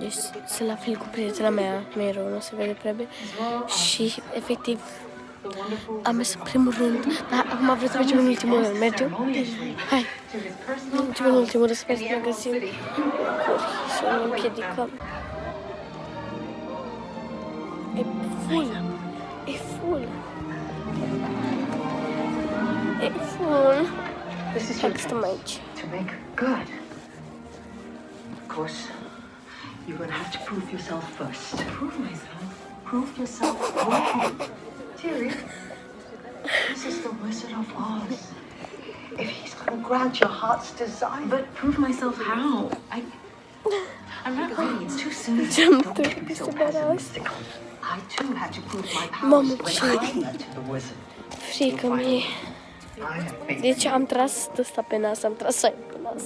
Deci sunt la fel cu prietena mea, mereu, nu se vede prea bine. Și, efectiv, am mers în primul rând, dar acum vreau să mergem în ultimul rând. Mergem? Hai! Mergem în ultimul rând, sper să ne găsim locuri, să nu împiedicăm. E full! E full! E full! Hai că stăm aici. To make good. Of course, you're gonna have to prove yourself first. Prove myself? Prove yourself wrong. Dearie, this is the Wizard of Oz. If he's gonna grant your heart's desire. But prove myself how? I'm not ready. It's too soon. Don't be so pessimistic. I too had to prove my powers when I met the wizard. Frică mie. Deci am tras ăsta pe nas, am tras aia pe nas.